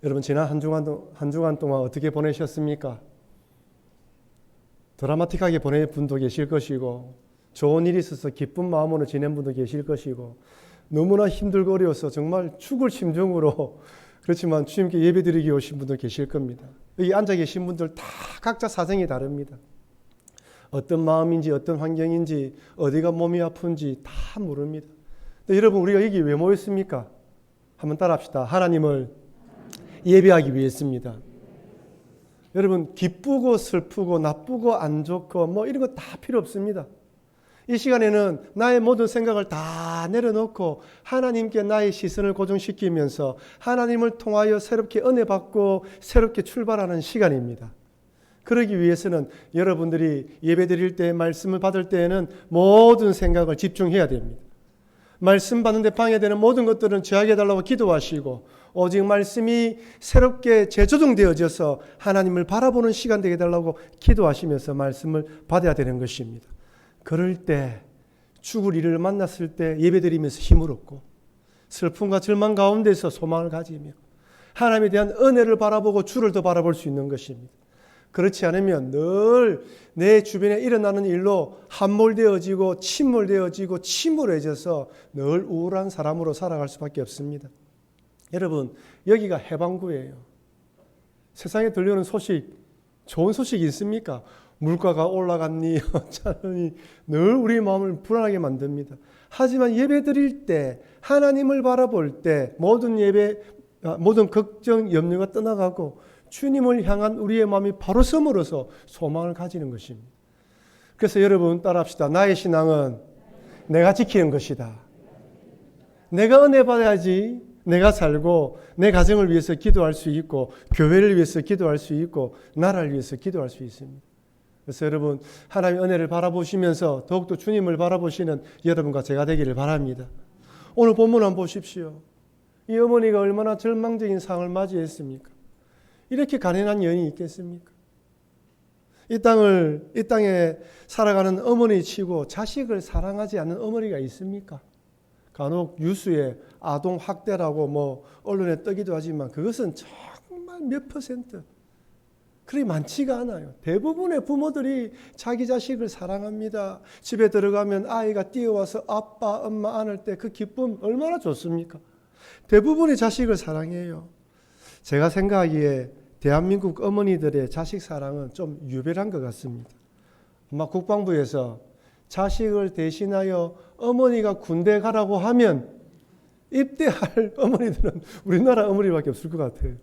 여러분 지난 한 주간 동안 어떻게 보내셨습니까? 드라마틱하게 보낸 분도 계실 것이고 좋은 일이 있어서 기쁜 마음으로 지낸 분도 계실 것이고 너무나 힘들고 어려워서 정말 죽을 심정으로 그렇지만 주님께 예배드리기 오신 분도 계실 겁니다. 여기 앉아 계신 분들 다 각자 사정이 다릅니다. 어떤 마음인지 어떤 환경인지 어디가 몸이 아픈지 다 모릅니다. 근데 여러분 우리가 여기 왜 모였습니까? 한번 따라합시다. 하나님을 예배하기 위해서입니다. 여러분 기쁘고 슬프고 나쁘고 안 좋고 뭐 이런 거 다 필요 없습니다. 이 시간에는 나의 모든 생각을 다 내려놓고 하나님께 나의 시선을 고정시키면서 하나님을 통하여 새롭게 은혜 받고 새롭게 출발하는 시간입니다. 그러기 위해서는 여러분들이 예배드릴 때 말씀을 받을 때에는 모든 생각을 집중해야 됩니다. 말씀 받는데 방해되는 모든 것들은 제하게해달라고 기도하시고 오직 말씀이 새롭게 재조정되어져서 하나님을 바라보는 시간 되게 해달라고 기도하시면서 말씀을 받아야 되는 것입니다. 그럴 때 죽을 일을 만났을 때 예배드리면서 힘을 얻고 슬픔과 절망 가운데서 소망을 가지며 하나님에 대한 은혜를 바라보고 주를 더 바라볼 수 있는 것입니다. 그렇지 않으면 늘 내 주변에 일어나는 일로 함몰되어지고 침몰되어지고 침울해져서 늘 우울한 사람으로 살아갈 수밖에 없습니다. 여러분 여기가 해방구예요. 세상에 들려오는 소식 좋은 소식이 있습니까? 물가가 올라갔니 어쩌니 늘 우리 마음을 불안하게 만듭니다. 하지만 예배 드릴 때 하나님을 바라볼 때 모든 걱정 염려가 떠나가고 주님을 향한 우리의 마음이 바로 섬으로서 소망을 가지는 것입니다. 그래서 여러분 따라합시다. 나의 신앙은 내가 지키는 것이다. 내가 은혜 받아야지 내가 살고 내 가정을 위해서 기도할 수 있고 교회를 위해서 기도할 수 있고 나라를 위해서 기도할 수 있습니다. 그래서 여러분 하나님의 은혜를 바라보시면서 더욱더 주님을 바라보시는 여러분과 제가 되기를 바랍니다. 오늘 본문 한번 보십시오. 이 어머니가 얼마나 절망적인 상황을 맞이했습니까? 이렇게 가난한 여인이 있겠습니까? 이 땅에 살아가는 어머니 치고 자식을 사랑하지 않는 어머니가 있습니까? 간혹 뉴스에 아동 학대라고 언론에 뜨기도 하지만 그것은 정말 몇 %. 그리 많지가 않아요. 대부분의 부모들이 자기 자식을 사랑합니다. 집에 들어가면 아이가 뛰어와서 아빠, 엄마 안을 때 그 기쁨 얼마나 좋습니까? 대부분의 자식을 사랑해요. 제가 생각하기에 대한민국 어머니들의 자식 사랑은 좀 유별한 것 같습니다. 아마 국방부에서 자식을 대신하여 어머니가 군대 가라고 하면 입대할 어머니들은 우리나라 어머니밖에 없을 것 같아요.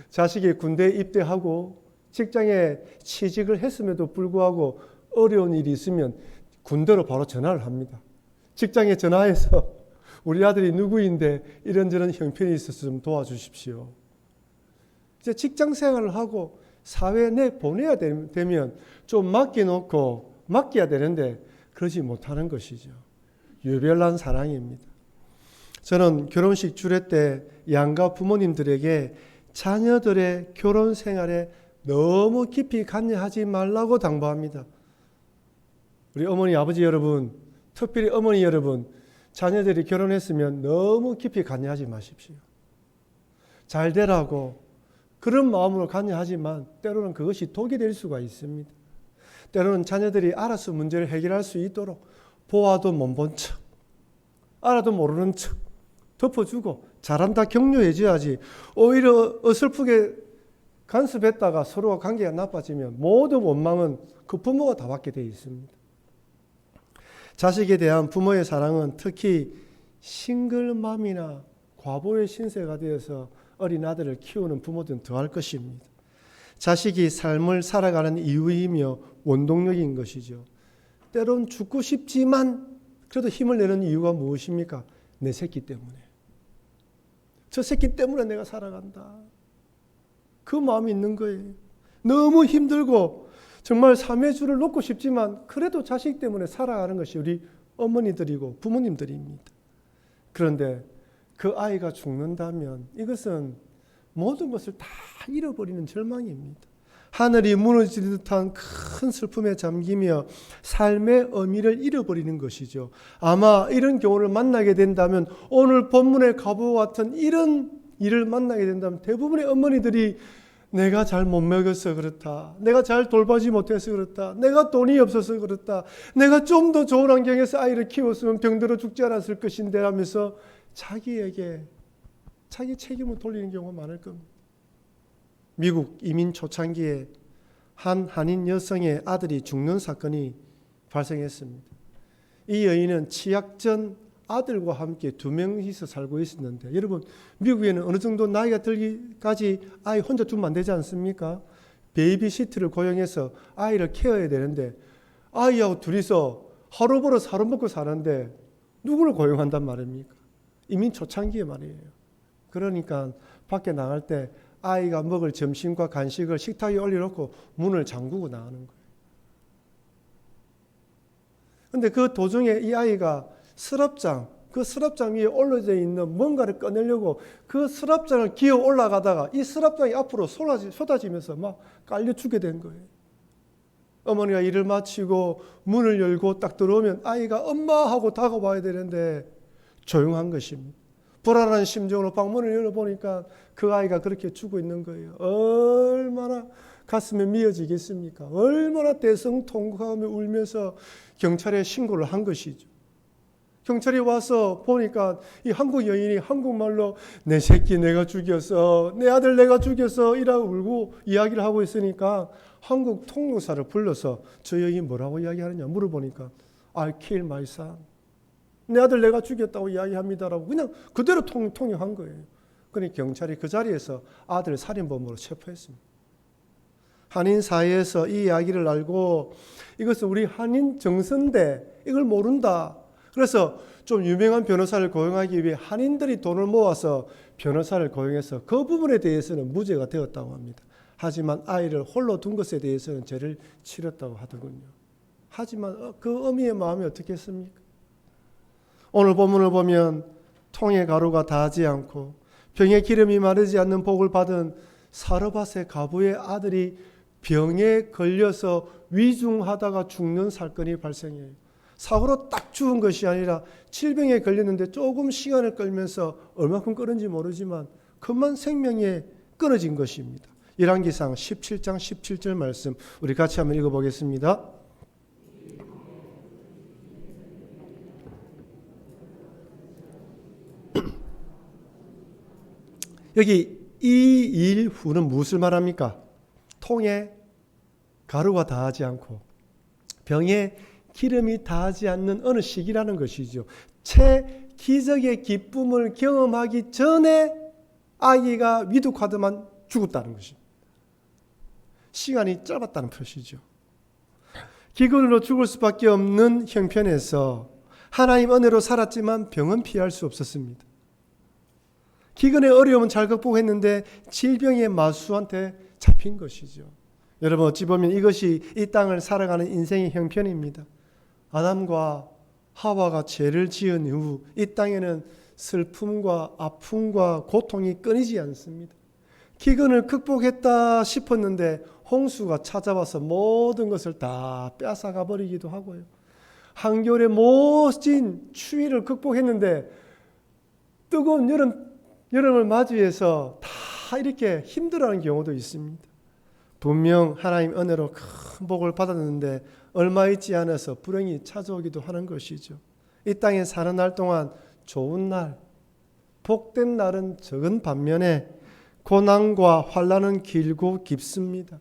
자식이 군대에 입대하고 직장에 취직을 했음에도 불구하고 어려운 일이 있으면 군대로 바로 전화를 합니다. 직장에 전화해서 우리 아들이 누구인데 이런저런 형편이 있어서 좀 도와주십시오. 이제 직장 생활을 하고 사회 내 보내야 되면 좀 맡겨야 되는데 그러지 못하는 것이죠. 유별난 사랑입니다. 저는 결혼식 주례 때 양가 부모님들에게 자녀들의 결혼 생활에 너무 깊이 관여하지 말라고 당부합니다. 우리 어머니 아버지 여러분, 특별히 어머니 여러분, 자녀들이 결혼했으면 너무 깊이 관여하지 마십시오. 잘 되라고 그런 마음으로 관여하지만 때로는 그것이 독이 될 수가 있습니다. 때로는 자녀들이 알아서 문제를 해결할 수 있도록 보아도 못 본 척, 알아도 모르는 척 덮어주고 잘한다 격려해줘야지. 오히려 어설프게 간섭했다가 서로가 관계가 나빠지면 모든 원망은 그 부모가 다 받게 되어 있습니다. 자식에 대한 부모의 사랑은 특히 싱글맘이나 과부의 신세가 되어서 어린 아들을 키우는 부모들은 더할 것입니다. 자식이 삶을 살아가는 이유이며 원동력인 것이죠. 때론 죽고 싶지만 그래도 힘을 내는 이유가 무엇입니까? 내 새끼 때문에. 저 새끼 때문에 내가 살아간다. 그 마음이 있는 거예요. 너무 힘들고 정말 삶의 줄을 놓고 싶지만 그래도 자식 때문에 살아가는 것이 우리 어머니들이고 부모님들입니다. 그런데 그 아이가 죽는다면 이것은 모든 것을 다 잃어버리는 절망입니다. 하늘이 무너지는 듯한 큰 슬픔에 잠기며 삶의 의미를 잃어버리는 것이죠. 아마 이런 경우를 만나게 된다면 오늘 본문의 과부와 같은 이런 일을 만나게 된다면 대부분의 어머니들이 내가 잘 못 먹여서 그렇다. 내가 잘 돌보지 못해서 그렇다. 내가 돈이 없어서 그렇다. 내가 좀 더 좋은 환경에서 아이를 키웠으면 병들어 죽지 않았을 것인데 하면서 자기에게 자기 책임을 돌리는 경우가 많을 겁니다. 미국 이민 초창기에 한 한인 여성의 아들이 죽는 사건이 발생했습니다. 이 여인은 취약 전 아들과 함께 2명이서 살고 있었는데, 여러분 미국에는 어느 정도 나이가 들기까지 아이 혼자 두면 안 되지 않습니까? 베이비시트를 고용해서 아이를 케어해야 되는데 아이하고 둘이서 하루 벌어서 하루 먹고 사는데 누구를 고용한단 말입니까? 이민 초창기에 말이에요. 그러니까 밖에 나갈 때 아이가 먹을 점심과 간식을 식탁에 올려놓고 문을 잠그고 나가는 거예요. 근데 그 도중에 이 아이가 그 서랍장 위에 올려져 있는 뭔가를 꺼내려고 그 서랍장을 기어 올라가다가 이 서랍장이 앞으로 쏟아지면서 막 깔려 죽게 된 거예요. 어머니가 일을 마치고 문을 열고 딱 들어오면 아이가 엄마 하고 다가와야 되는데 조용한 것입니다. 불안한 심정으로 방문을 열어보니까 그 아이가 그렇게 죽어 있는 거예요. 얼마나 가슴에 미어지겠습니까? 얼마나 대성통곡하며 울면서 경찰에 신고를 한 것이죠. 경찰이 와서 보니까 이 한국 여인이 한국말로 내 새끼 내가 죽였어, 내 아들 내가 죽였어 이라고 울고 이야기를 하고 있으니까 한국 통역사를 불러서 저 여인이 뭐라고 이야기하느냐 물어보니까 I kill my son, 내 아들 내가 죽였다고 이야기합니다라고 그냥 그대로 통역한 거예요. 그러니 경찰이 그 자리에서 아들 살인범으로 체포했습니다. 한인 사회에서 이 이야기를 알고 이것은 우리 한인 정서인데 이걸 모른다. 그래서 좀 유명한 변호사를 고용하기 위해 한인들이 돈을 모아서 변호사를 고용해서 그 부분에 대해서는 무죄가 되었다고 합니다. 하지만 아이를 홀로 둔 것에 대해서는 죄를 치렀다고 하더군요. 하지만 그 어미의 마음이 어떻겠습니까? 오늘 본문을 보면 통에 가루가 닿지 않고 병에 기름이 마르지 않는 복을 받은 사르밧의 과부의 아들이 병에 걸려서 위중하다가 죽는 사건이 발생해요. 사고로 딱 죽은 것이 아니라 질병에 걸렸는데 조금 시간을 끌면서 얼마큼 끌었는지 모르지만 그만 생명이 끊어진 것입니다. 열왕기상 17장 17절 말씀 우리 같이 한번 읽어보겠습니다. 여기 이 일 후는 무엇을 말합니까? 통에 가루가 닿지 않고 병에 기름이 닿지 않는 어느 시기라는 것이죠. 채 기적의 기쁨을 경험하기 전에 아기가 위독하더만 죽었다는 것입니다. 시간이 짧았다는 표시죠. 기근으로 죽을 수밖에 없는 형편에서 하나님 은혜로 살았지만 병은 피할 수 없었습니다. 기근의 어려움은 잘 극복했는데 질병의 마수한테 잡힌 것이죠. 여러분 어찌 보면 이것이 이 땅을 살아가는 인생의 형편입니다. 아담과 하와가 죄를 지은 이후 이 땅에는 슬픔과 아픔과 고통이 끊이지 않습니다. 기근을 극복했다 싶었는데 홍수가 찾아와서 모든 것을 다 뺏어가 버리기도 하고요. 한겨울의 멋진 추위를 극복했는데 뜨거운 여름을 맞이해서 다 이렇게 힘들어하는 경우도 있습니다. 분명 하나님 은혜로 큰 복을 받았는데 얼마 있지 않아서 불행이 찾아오기도 하는 것이죠. 이 땅에 사는 날 동안 좋은 날, 복된 날은 적은 반면에 고난과 환난은 길고 깊습니다.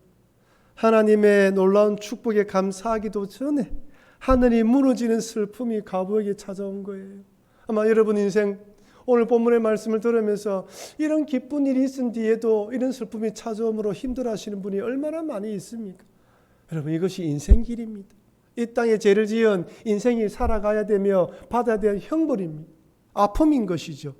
하나님의 놀라운 축복에 감사하기도 전에 하늘이 무너지는 슬픔이 과부에게 찾아온 거예요. 아마 여러분 인생 오늘 본문의 말씀을 들으면서 이런 기쁜 일이 있은 뒤에도 이런 슬픔이 찾아옴으로 힘들어하시는 분이 얼마나 많이 있습니까? 여러분 이것이 인생길입니다. 이 땅에 죄를 지은 인생이 살아가야 되며 받아야 될 형벌입니다. 아픔인 것이죠.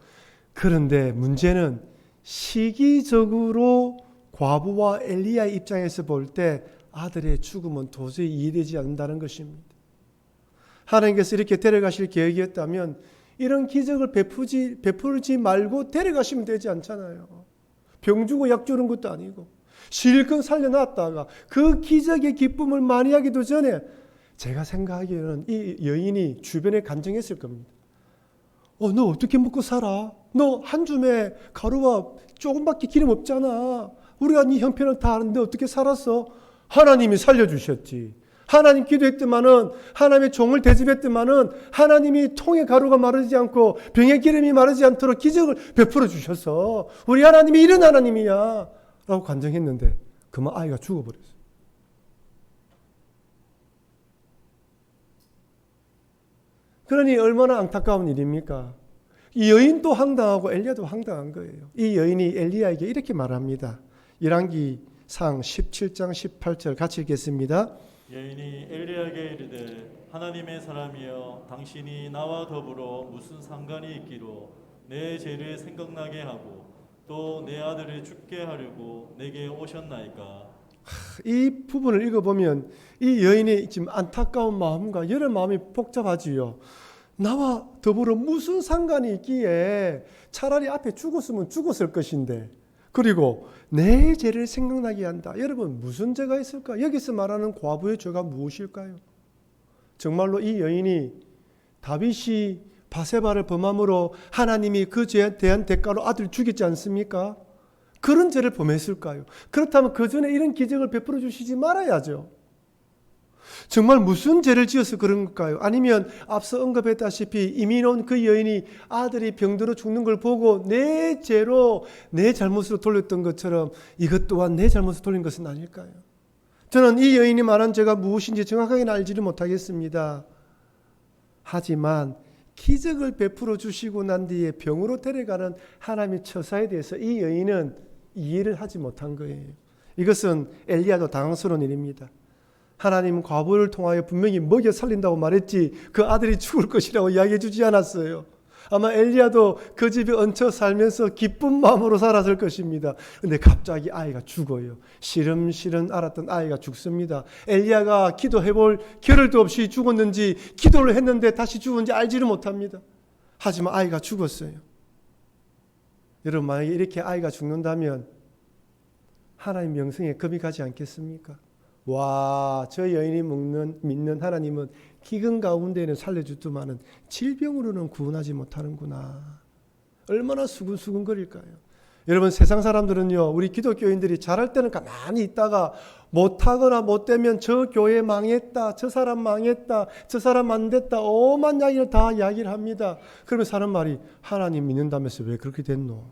그런데 문제는 시기적으로 과부와 엘리야의 입장에서 볼 때 아들의 죽음은 도저히 이해되지 않는다는 것입니다. 하나님께서 이렇게 데려가실 계획이었다면 이런 기적을 베풀지 말고 데려가시면 되지 않잖아요. 병 주고 약 주는 것도 아니고 실컷 살려놨다가 그 기적의 기쁨을 많이 하기도 전에 제가 생각하기에는 이 여인이 주변에 간증했을 겁니다. 너 어떻게 먹고 살아? 너 한 줌에 가루와 조금밖에 기름 없잖아. 우리가 네 형편을 다 아는데 어떻게 살았어? 하나님이 살려주셨지. 하나님 기도했더만은, 하나님의 종을 대접했더만은 하나님이 통에 가루가 마르지 않고 병에 기름이 마르지 않도록 기적을 베풀어 주셔서 우리 하나님이 이런 하나님이야 라고 간증했는데 그만 아이가 죽어버렸어요. 그러니 얼마나 안타까운 일입니까? 이 여인도 황당하고 엘리야도 황당한 거예요. 이 여인이 엘리야에게 이렇게 말합니다. 열왕기상 17장 18절 같이 읽겠습니다. 여인이 엘리야에게 이르되 하나님의 사람이여 당신이 나와 더불어 무슨 상관이 있기로 내 죄를 생각나게 하고 또 내 아들을 죽게 하려고 내게 오셨나이까. 이 부분을 읽어보면 이 여인의 지금 안타까운 마음과 여러 마음이 복잡하지요. 나와 더불어 무슨 상관이 있기에 차라리 앞에 죽었으면 죽었을 것인데 그리고 내 죄를 생각나게 한다. 여러분 무슨 죄가 있을까? 여기서 말하는 과부의 죄가 무엇일까요? 정말로 이 여인이 다윗이 바세바를 범함으로 하나님이 그 죄에 대한 대가로 아들 죽였지 않습니까? 그런 죄를 범했을까요? 그렇다면 그 전에 이런 기적을 베풀어 주시지 말아야죠. 정말 무슨 죄를 지어서 그런 걸까요? 아니면 앞서 언급했다시피 이민 온 그 여인이 아들이 병들어 죽는 걸 보고 내 죄로 내 잘못으로 돌렸던 것처럼 이것 또한 내 잘못으로 돌린 것은 아닐까요? 저는 이 여인이 말한 죄가 무엇인지 정확하게는 알지를 못하겠습니다. 하지만 기적을 베풀어 주시고 난 뒤에 병으로 데려가는 하나님의 처사에 대해서 이 여인은 이해를 하지 못한 거예요. 이것은 엘리야도 당황스러운 일입니다. 하나님은 과부를 통하여 분명히 먹여 살린다고 말했지 그 아들이 죽을 것이라고 이야기해 주지 않았어요. 아마 엘리야도 그 집에 얹혀 살면서 기쁜 마음으로 살았을 것입니다. 근데 갑자기 아이가 죽어요. 시름시름 앓았던 아이가 죽습니다. 엘리야가 기도해 볼 겨를도 없이 죽었는지 기도를 했는데 다시 죽은지 알지를 못합니다. 하지만 아이가 죽었어요. 여러분 만약에 이렇게 아이가 죽는다면 하나님 명성에 겁이 가지 않겠습니까? 와, 저 여인이 믿는 하나님은 기근 가운데는 살려주더만은 질병으로는 구원하지 못하는구나. 얼마나 수근수근거릴까요? 여러분 세상 사람들은요, 우리 기독교인들이 잘할 때는 가만히 있다가 못하거나 못되면 저 교회 망했다, 저 사람 망했다, 저 사람 안 됐다, 오만 이야기를 다 이야기를 합니다. 그러면 사람 말이 하나님 믿는다면서 왜 그렇게 됐노?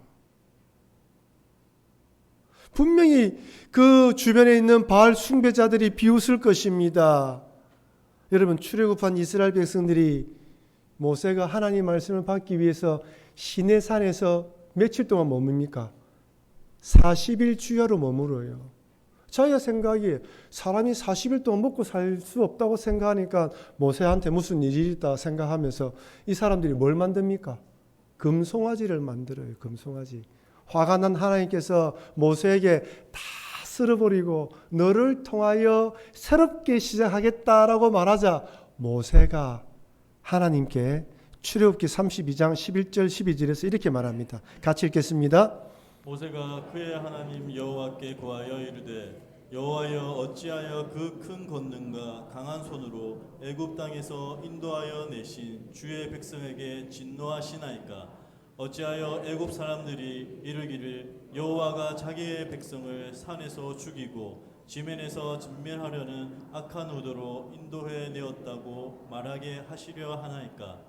분명히 그 주변에 있는 바알 숭배자들이 비웃을 것입니다. 여러분 출애굽한 이스라엘 백성들이 모세가 하나님 말씀을 받기 위해서 시내산에서 며칠 동안 머뭅니까? 40일 주야로 머물어요. 자기가 생각이 사람이 40일 동안 먹고 살 수 없다고 생각하니까 모세한테 무슨 일이 있다 생각하면서 이 사람들이 뭘 만듭니까? 금송아지를 만들어요. 금송아지. 화가 난 하나님께서 모세에게 다 쓸어버리고 너를 통하여 새롭게 시작하겠다라고 말하자 모세가 하나님께 출애굽기 32장 11절 12절에서 이렇게 말합니다. 같이 읽겠습니다. 모세가 그의 하나님 여호와께 구하여 이르되 여호와여 어찌하여 그 큰 권능과 강한 손으로 애굽 땅에서 인도하여 내신 주의 백성에게 진노하시나이까? 어찌하여 애굽 사람들이 이르기를 여호와가 자기의 백성을 산에서 죽이고 지면에서 진멸하려는 악한 의도로 인도해 내었다고 말하게 하시려 하나이까?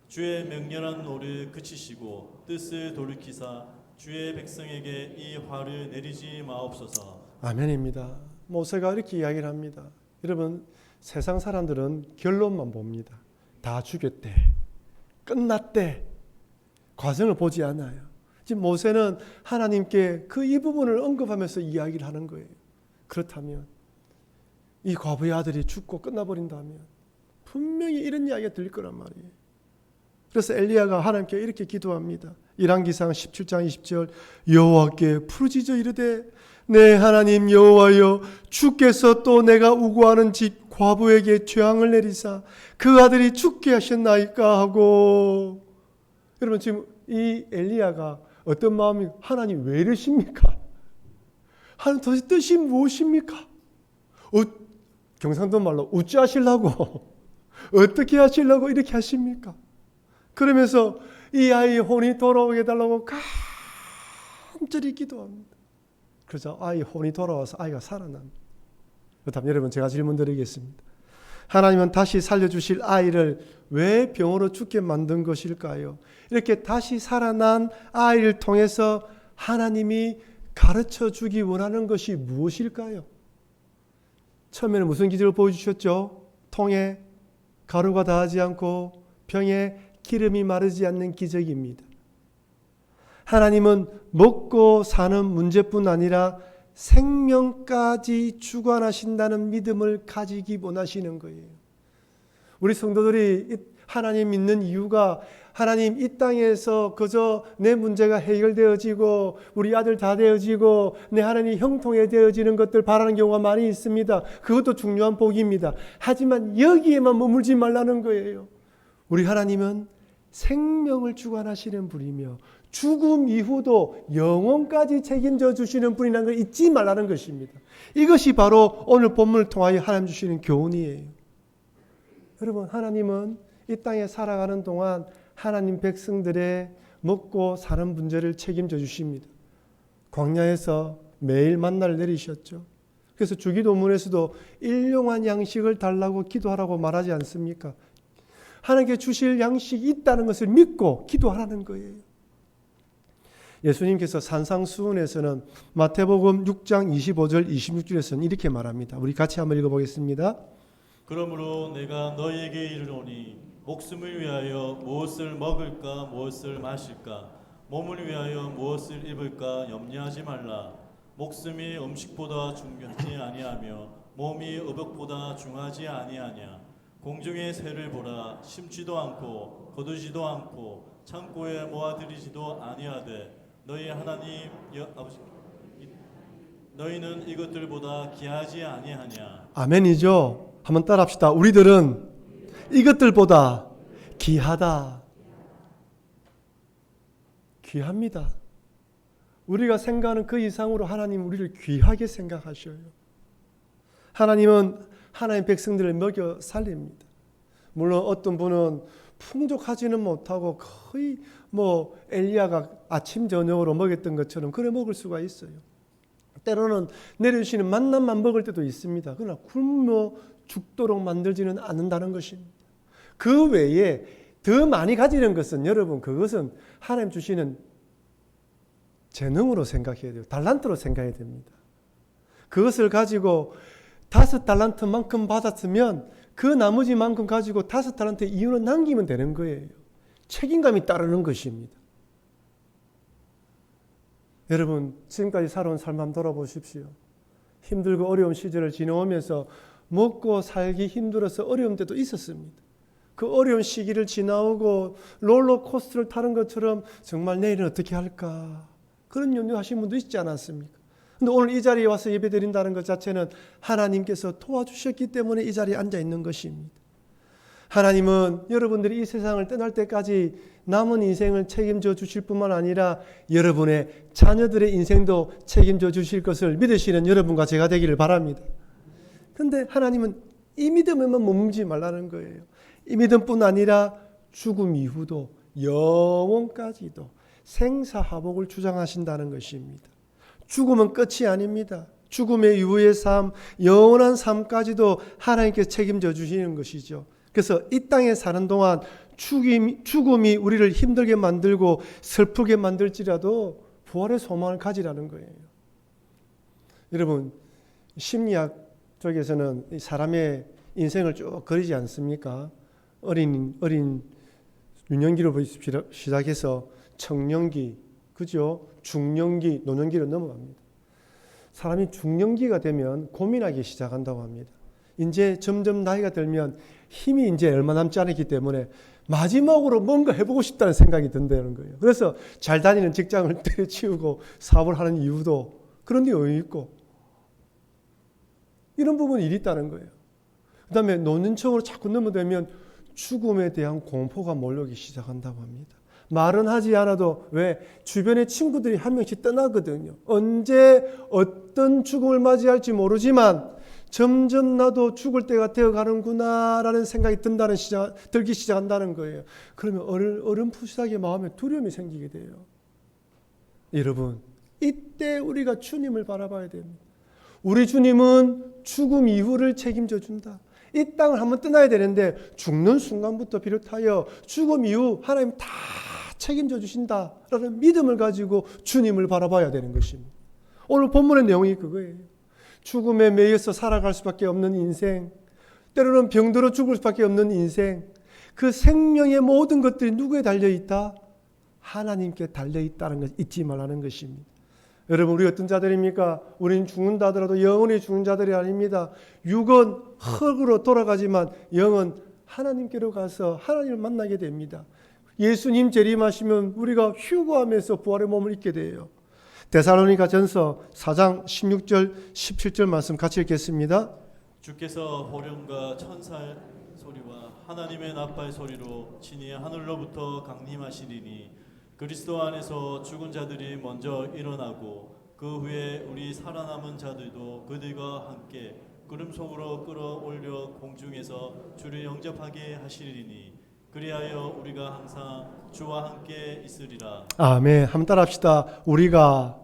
주의 맹렬한 노를 그치시고 뜻을 돌이키사 주의 백성에게 이 화를 내리지 마옵소서. 아멘입니다. 모세가 이렇게 이야기를 합니다. 여러분 세상 사람들은 결론만 봅니다. 다 죽였대. 끝났대. 과정을 보지 않아요. 지금 모세는 하나님께 그 이 부분을 언급하면서 이야기를 하는 거예요. 그렇다면 이 과부의 아들이 죽고 끝나버린다면 분명히 이런 이야기가 들릴 거란 말이에요. 그래서 엘리야가 하나님께 이렇게 기도합니다. 열왕기상 17장 20절 여호와께 부르짖어 이르되 내 하나님 여호와여 주께서 또 내가 우고하는 집 과부에게 재앙을 내리사 그 아들이 죽게 하셨나이까 하고. 여러분 지금 이 엘리야가 어떤 마음이 하나님 왜 이러십니까? 하나님 도대체 뜻이 무엇입니까? 경상도 말로 어찌 하시려고 어떻게 하시려고 이렇게 하십니까? 그러면서 이 아이의 혼이 돌아오게 해달라고 간절히 기도합니다. 그래서 아이 혼이 돌아와서 아이가 살아납니다. 그렇다면 여러분, 제가 질문 드리겠습니다. 하나님은 다시 살려주실 아이를 왜 병으로 죽게 만든 것일까요? 이렇게 다시 살아난 아이를 통해서 하나님이 가르쳐 주기 원하는 것이 무엇일까요? 처음에는 무슨 기적을 보여주셨죠? 통에 가루가 닿지 않고 병에 기름이 마르지 않는 기적입니다. 하나님은 먹고 사는 문제뿐 아니라 생명까지 주관하신다는 믿음을 가지기 원하시는 거예요. 우리 성도들이 하나님 믿는 이유가 하나님 이 땅에서 그저 내 문제가 해결되어지고 우리 아들 다 되어지고 내 하나님 형통해 되어지는 것들 바라는 경우가 많이 있습니다. 그것도 중요한 복입니다. 하지만 여기에만 머물지 말라는 거예요. 우리 하나님은 생명을 주관하시는 분이며 죽음 이후도 영원까지 책임져 주시는 분이라는 걸 잊지 말라는 것입니다. 이것이 바로 오늘 본문을 통하여 하나님 주시는 교훈이에요. 여러분, 하나님은 이 땅에 살아가는 동안 하나님 백성들의 먹고 사는 문제를 책임져 주십니다. 광야에서 매일 만나를 내리셨죠. 그래서 주기도문에서도 일용한 양식을 달라고 기도하라고 말하지 않습니까? 하나님께 주실 양식이 있다는 것을 믿고 기도하라는 거예요. 예수님께서 산상수훈에서는 마태복음 6장 25절 26절에서는 이렇게 말합니다. 우리 같이 한번 읽어보겠습니다. 그러므로 내가 너희에게 이르노니 목숨을 위하여 무엇을 먹을까 무엇을 마실까 몸을 위하여 무엇을 입을까 염려하지 말라. 목숨이 음식보다 중요하지 아니하며 몸이 의복보다 중하지 아니하냐. 공중의 새를 보라. 심지도 않고 거두지도 않고 창고에 모아들이지도 아니하되 너희 하나님 아버지 너희는 이것들보다 귀하지 아니하냐. 아멘이죠. 한번 따라합시다. 우리들은 이것들보다 귀하다. 귀합니다. 우리가 생각하는 그 이상으로 하나님 우리를 귀하게 생각하셔요. 하나님은 하나님의 백성들을 먹여 살립니다. 물론 어떤 분은 풍족하지는 못하고 거의 엘리야가 아침 저녁으로 먹였던 것처럼 그래 먹을 수가 있어요. 때로는 내려주시는 만남만 먹을 때도 있습니다. 그러나 굶어 죽도록 만들지는 않는다는 것입니다. 그 외에 더 많이 가지는 것은 여러분 그것은 하나님 주시는 재능으로 생각해야 돼요. 달란트로 생각해야 됩니다. 그것을 가지고 5달란트만큼 받았으면 그 나머지만큼 가지고 5달란트 이유는 남기면 되는 거예요. 책임감이 따르는 것입니다. 여러분 지금까지 살아온 삶 한번 돌아보십시오. 힘들고 어려운 시절을 지나오면서 먹고 살기 힘들어서 어려운 때도 있었습니다. 그 어려운 시기를 지나오고 롤러코스터를 타는 것처럼 정말 내일은 어떻게 할까 그런 염려하시는 분도 있지 않았습니까? 근데 오늘 이 자리에 와서 예배드린다는 것 자체는 하나님께서 도와주셨기 때문에 이 자리에 앉아 있는 것입니다. 하나님은 여러분들이 이 세상을 떠날 때까지 남은 인생을 책임져 주실 뿐만 아니라 여러분의 자녀들의 인생도 책임져 주실 것을 믿으시는 여러분과 제가 되기를 바랍니다. 그런데 하나님은 이 믿음에만 머물지 말라는 거예요. 이 믿음뿐 아니라 죽음 이후도 영원까지도 생사화복을 주장하신다는 것입니다. 죽음은 끝이 아닙니다. 죽음의 이후의 삶, 영원한 삶까지도 하나님께서 책임져 주시는 것이죠. 그래서 이 땅에 사는 동안 죽음이 우리를 힘들게 만들고 슬프게 만들지라도 부활의 소망을 가지라는 거예요. 여러분 심리학 쪽에서는 사람의 인생을 쭉 그리지 않습니까? 어린 유년기로 시작해서 청년기, 그죠? 중년기, 노년기로 넘어갑니다. 사람이 중년기가 되면 고민하기 시작한다고 합니다. 이제 점점 나이가 들면 힘이 이제 얼마 남지 않았기 때문에 마지막으로 뭔가 해보고 싶다는 생각이 든다는 거예요. 그래서 잘 다니는 직장을 때려치우고 사업을 하는 이유도 그런 데 여유 있고 이런 부분이 있다는 거예요. 그 다음에 노년층으로 자꾸 넘어되면 죽음에 대한 공포가 몰려오기 시작한다고 합니다. 말은 하지 않아도 왜 주변의 친구들이 한 명씩 떠나거든요. 언제 어떤 죽음을 맞이할지 모르지만 점점 나도 죽을 때가 되어가는구나라는 생각이 들기 시작한다는 거예요. 그러면 어렴풋하게 마음에 두려움이 생기게 돼요. 여러분, 이때 우리가 주님을 바라봐야 됩니다. 우리 주님은 죽음 이후를 책임져 준다. 이 땅을 한번 떠나야 되는데 죽는 순간부터 비롯하여 죽음 이후 하나님 다 책임져 주신다라는 믿음을 가지고 주님을 바라봐야 되는 것입니다. 오늘 본문의 내용이 그거예요. 죽음에 매여서 살아갈 수밖에 없는 인생, 때로는 병들어 죽을 수밖에 없는 인생, 그 생명의 모든 것들이 누구에 달려있다? 하나님께 달려있다는 것 잊지 말라는 것입니다. 여러분, 우리 어떤 자들입니까? 우리는 죽는다 하더라도 영원히 죽는 자들이 아닙니다. 육은 흙으로 돌아가지만 영은 하나님께로 가서 하나님을 만나게 됩니다. 예수님 재림하시면 우리가 휴거하면서 부활의 몸을 입게 돼요. 데살로니가 전서 4장 16절 17절 말씀 같이 읽겠습니다. 주께서 호령과 천사의 소리와 하나님의 나팔 소리로 친히 하늘로부터 강림하시리니 그리스도 안에서 죽은 자들이 먼저 일어나고 그 후에 우리 살아남은 자들도 그들과 함께 구름 속으로 끌어올려 공중에서 주를 영접하게 하시리니 그리하여 우리가 항상 주와 함께 있으리라. 아멘. 한번 따라합시다. 우리가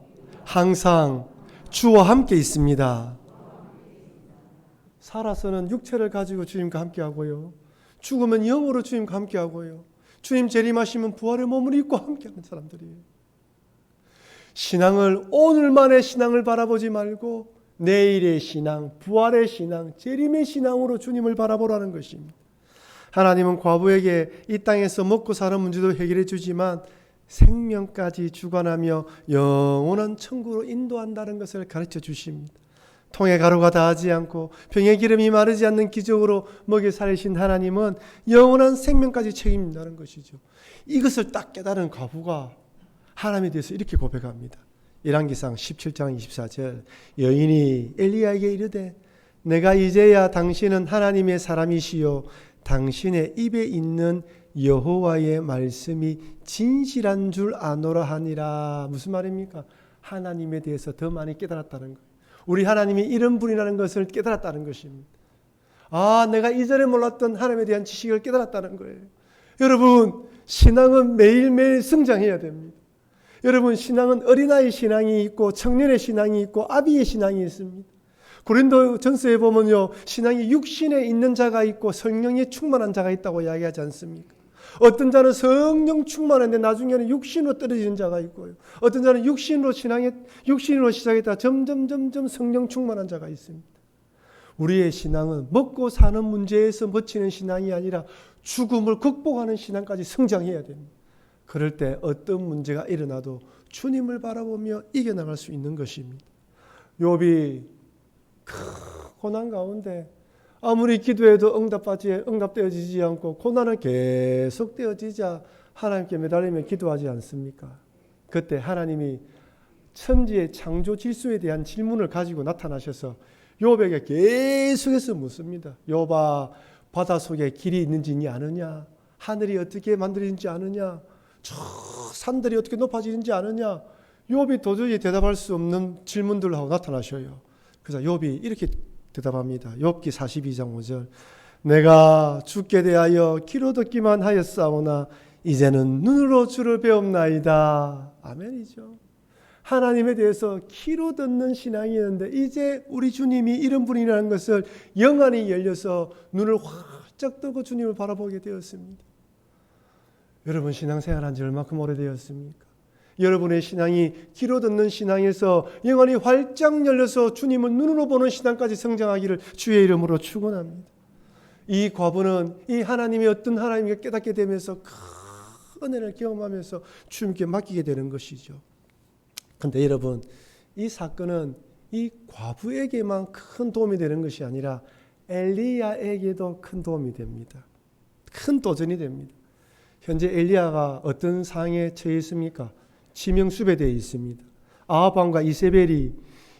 항상 주와 함께 있습니다. 살아서는 육체를 가지고 주님과 함께 하고요. 죽으면 영으로 주님과 함께 하고요. 주님 재림하시면 부활의 몸을 입고 함께 하는 사람들이에요. 신앙을, 오늘만의 신앙을 바라보지 말고 내일의 신앙, 부활의 신앙, 재림의 신앙으로 주님을 바라보라는 것입니다. 하나님은 과부에게 이 땅에서 먹고 사는 문제도 해결해 주지만 생명까지 주관하며 영원한 천국으로 인도한다는 것을 가르쳐 주십니다. 통에 가루가 닿지 않고 병에 기름이 마르지 않는 기적으로 먹여 살리신 하나님은 영원한 생명까지 책임진다는 것이죠. 이것을 딱 깨달은 과부가 하나님에 대해서 이렇게 고백합니다. 열왕기상 17장 24절 여인이 엘리야에게 이르되 내가 이제야 당신은 하나님의 사람이시요 당신의 입에 있는 여호와의 말씀이 진실한 줄 아노라 하니라. 무슨 말입니까? 하나님에 대해서 더 많이 깨달았다는 거예요. 우리 하나님이 이런 분이라는 것을 깨달았다는 것입니다. 아, 내가 이전에 몰랐던 하나님에 대한 지식을 깨달았다는 거예요. 여러분, 신앙은 매일매일 성장해야 됩니다. 여러분, 신앙은 어린아이 신앙이 있고 청년의 신앙이 있고 아비의 신앙이 있습니다. 고린도 전서에 보면요, 신앙이 육신에 있는 자가 있고 성령이 충만한 자가 있다고 이야기하지 않습니까? 어떤 자는 성령 충만한데 나중에는 육신으로 떨어지는 자가 있고요. 어떤 자는 육신으로 시작했다 점점 성령 충만한 자가 있습니다. 우리의 신앙은 먹고 사는 문제에서 버티는 신앙이 아니라 죽음을 극복하는 신앙까지 성장해야 됩니다. 그럴 때 어떤 문제가 일어나도 주님을 바라보며 이겨나갈 수 있는 것입니다. 욥이 큰 고난 가운데 아무리 기도해도 응답되어지지 않고 고난은 계속되어지자 하나님께 매달리며 기도하지 않습니까? 그때 하나님이 천지의 창조 질서에 대한 질문을 가지고 나타나셔서 욥에게 계속해서 묻습니다. 욥아, 바다 속에 길이 있는지 아느냐? 하늘이 어떻게 만들어진지 아느냐? 저 산들이 어떻게 높아지는지 아느냐? 욥이 도저히 대답할 수 없는 질문들을 하고 나타나셔요. 그래서 욥이 이렇게 대답합니다. 욥기 42장 5절 내가 주께 대하여 귀로 듣기만 하였사오나 이제는 눈으로 주를 배웁나이다. 아멘이죠. 하나님에 대해서 귀로 듣는 신앙이었는데 이제 우리 주님이 이런 분이라는 것을 영안이 열려서 눈을 활짝 뜨고 주님을 바라보게 되었습니다. 여러분 신앙생활한 지 얼마큼 오래되었습니까? 여러분의 신앙이 귀로 듣는 신앙에서 영안이 활짝 열려서 주님을 눈으로 보는 신앙까지 성장하기를 주의 이름으로 축원합니다. 이 과부는 이 하나님이 어떤 하나님을 깨닫게 되면서 큰 은혜를 경험하면서 주님께 맡기게 되는 것이죠. 그런데 여러분, 이 사건은 이 과부에게만 큰 도움이 되는 것이 아니라 엘리야에게도 큰 도움이 됩니다. 큰 도전이 됩니다. 현재 엘리야가 어떤 상황에 처해 있습니까? 치명수배되어 있습니다. 아합 왕과 이세벨이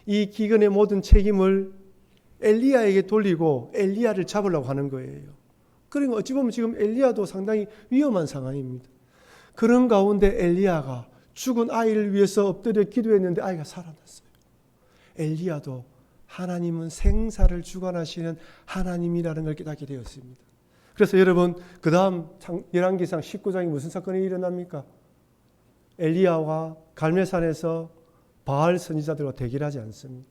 이 기근의 모든 책임을 엘리야에게 돌리고 엘리야를 잡으려고 하는 거예요. 그러니까 어찌 보면 지금 엘리야도 상당히 위험한 상황입니다. 그런 가운데 엘리야가 죽은 아이를 위해서 엎드려 기도했는데 아이가 살아났어요. 엘리야도 하나님은 생사를 주관하시는 하나님이라는 걸 깨닫게 되었습니다. 그래서 여러분, 그 다음 열왕기상 19장에 무슨 사건이 일어납니까? 엘리야와 갈멜산에서 바알 선지자들과 대결하지 않습니까?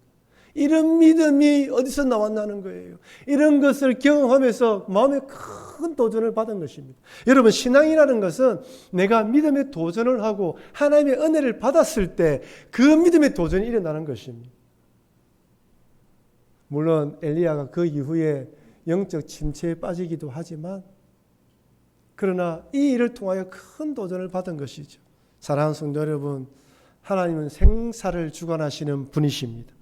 이런 믿음이 어디서 나왔나는 거예요. 이런 것을 경험하면서 마음에 큰 도전을 받은 것입니다. 여러분, 신앙이라는 것은 내가 믿음의 도전을 하고 하나님의 은혜를 받았을 때 그 믿음의 도전이 일어나는 것입니다. 물론 엘리야가 그 이후에 영적 침체에 빠지기도 하지만, 그러나 이 일을 통하여 큰 도전을 받은 것이죠. 사랑하는 성도 여러분, 하나님은 생사를 주관하시는 분이십니다.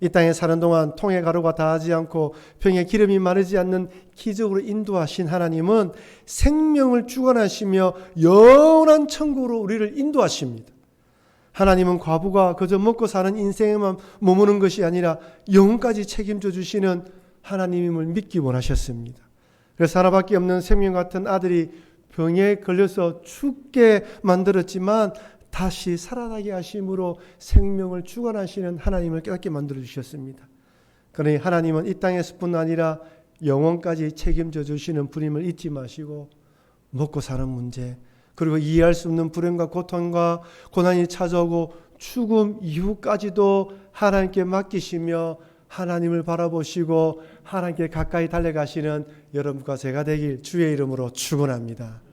이 땅에 사는 동안 통에 가루가 닿지 않고 병에 기름이 마르지 않는 기적으로 인도하신 하나님은 생명을 주관하시며 영원한 천국으로 우리를 인도하십니다. 하나님은 과부가 그저 먹고 사는 인생에만 머무는 것이 아니라 영혼까지 책임져 주시는 하나님임을 믿기 원하셨습니다. 그래서 하나밖에 없는 생명 같은 아들이 병에 걸려서 죽게 만들었지만 다시 살아나게 하심으로 생명을 주관하시는 하나님을 깨닫게 만들어 주셨습니다. 그러니 하나님은 이 땅에서뿐 아니라 영원까지 책임져 주시는 분임을 잊지 마시고, 먹고 사는 문제, 그리고 이해할 수 없는 불행과 고통과 고난이 찾아오고 죽음 이후까지도 하나님께 맡기시며 하나님을 바라보시고 하나님께 가까이 달려가시는 여러분과 제가 되길 주의 이름으로 축원합니다.